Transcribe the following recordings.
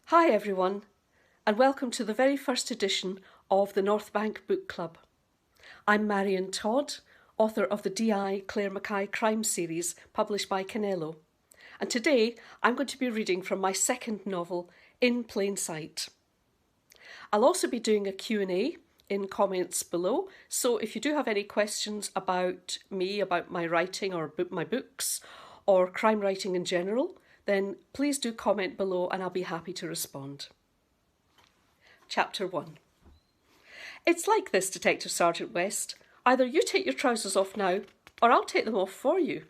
Hi everyone, and welcome to the very first edition of the Northbank Book Club. I'm Marion Todd, author of the D.I. Claire Mackay crime series published by Canelo. And today I'm going to be reading from my second novel, In Plain Sight. I'll also be doing a Q&A in comments below, so if you do have any questions about me, about my writing or my books, or crime writing in general, then please do comment below and I'll be happy to respond. Chapter 1. It's like this, Detective Sergeant West. Either you take your trousers off now, or I'll take them off for you.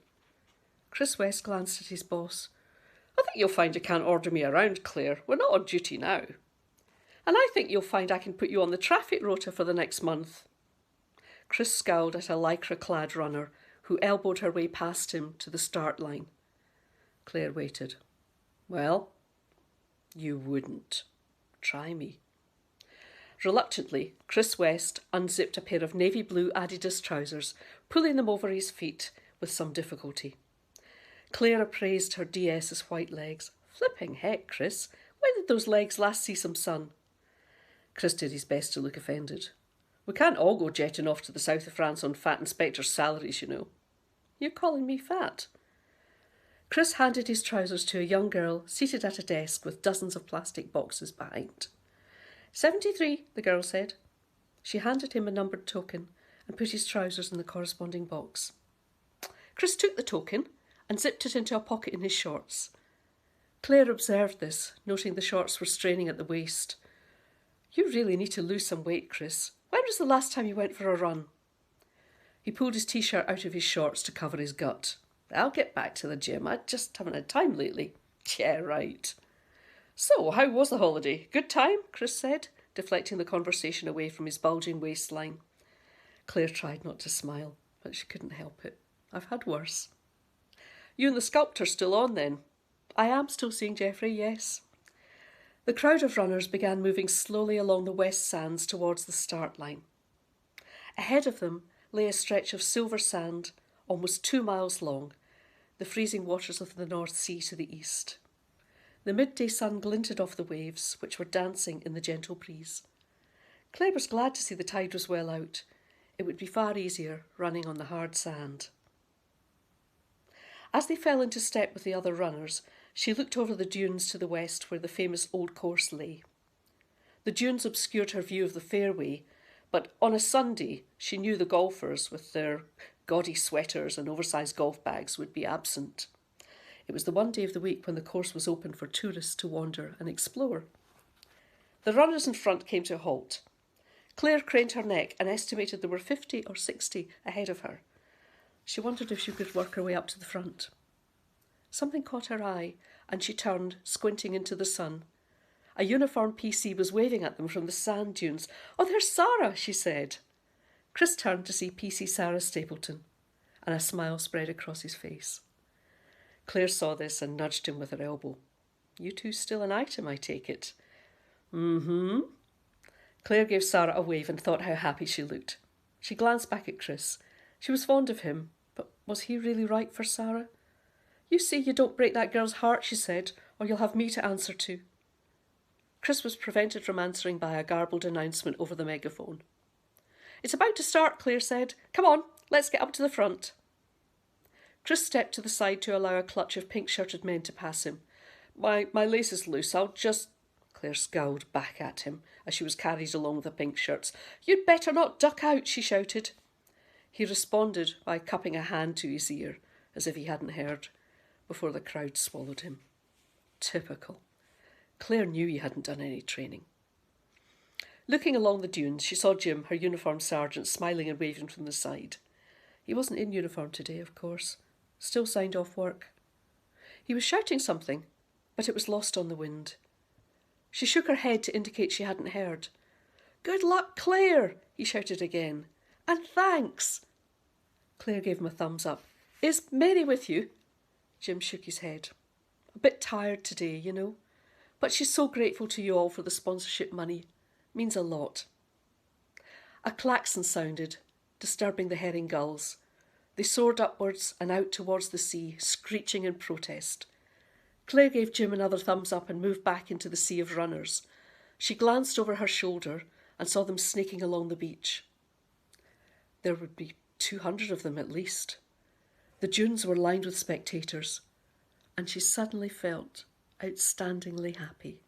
Chris West glanced at his boss. I think you'll find you can't order me around, Claire. We're not on duty now. And I think you'll find I can put you on the traffic rota for the next month. Chris scowled at a lycra-clad runner who elbowed her way past him to the start line. Claire waited. Well, you wouldn't. Try me. Reluctantly, Chris West unzipped a pair of navy blue Adidas trousers, pulling them over his feet with some difficulty. Claire appraised her DS's white legs. Flipping heck, Chris. When did those legs last see some sun? Chris did his best to look offended. We can't all go jetting off to the south of France on fat inspectors' salaries, you know. You're calling me fat? Chris handed his trousers to a young girl seated at a desk with dozens of plastic boxes behind. 73, the girl said. She handed him a numbered token and put his trousers in the corresponding box. Chris took the token and zipped it into a pocket in his shorts. Claire observed this, noting the shorts were straining at the waist. You really need to lose some weight, Chris. When was the last time you went for a run? He pulled his t-shirt out of his shorts to cover his gut. I'll get back to the gym. I just haven't had time lately. Yeah, right. So, how was the holiday? Good time? Chris said, deflecting the conversation away from his bulging waistline. Claire tried not to smile, but she couldn't help it. I've had worse. You and the sculptor still on then? I am still seeing Geoffrey, yes. The crowd of runners began moving slowly along the west sands towards the start line. Ahead of them lay a stretch of silver sand, almost 2 miles long, the freezing waters of the North Sea to the east. The midday sun glinted off the waves, which were dancing in the gentle breeze. Claire was glad to see the tide was well out. It would be far easier running on the hard sand. As they fell into step with the other runners, she looked over the dunes to the west where the famous old course lay. The dunes obscured her view of the fairway, but on a Sunday she knew the golfers with their gaudy sweaters and oversized golf bags would be absent. It was the one day of the week when the course was open for tourists to wander and explore. The runners in front came to a halt. Claire craned her neck and estimated there were 50 or 60 ahead of her. She wondered if she could work her way up to the front. Something caught her eye, and she turned, squinting into the sun. A uniformed PC was waving at them from the sand dunes. Oh, there's Sarah, she said. Chris turned to see PC Sarah Stapleton, and a smile spread across his face. Claire saw this and nudged him with her elbow. You two still an item, I take it. Mm-hmm. Claire gave Sarah a wave and thought how happy she looked. She glanced back at Chris. She was fond of him, but was he really right for Sarah? You see, you don't break that girl's heart, she said, or you'll have me to answer to. Chris was prevented from answering by a garbled announcement over the megaphone. It's about to start, Claire said. Come on, let's get up to the front. Chris stepped to the side to allow a clutch of pink-shirted men to pass him. My lace is loose, I'll just... Claire scowled back at him as she was carried along with the pink shirts. You'd better not duck out, she shouted. He responded by cupping a hand to his ear, as if he hadn't heard, before the crowd swallowed him. Typical. Claire knew he hadn't done any training. Looking along the dunes, she saw Jim, her uniformed sergeant, smiling and waving from the side. He wasn't in uniform today, of course. Still signed off work. He was shouting something, but it was lost on the wind. She shook her head to indicate she hadn't heard. Good luck, Claire, he shouted again. And thanks. Claire gave him a thumbs up. Is Mary with you? Jim shook his head. A bit tired today, you know. But she's so grateful to you all for the sponsorship money. Means a lot. A klaxon sounded, disturbing the herring gulls. They soared upwards and out towards the sea, screeching in protest. Claire gave Jim another thumbs up and moved back into the sea of runners. She glanced over her shoulder and saw them snaking along the beach. There would be 200 of them at least. The dunes were lined with spectators, and she suddenly felt outstandingly happy.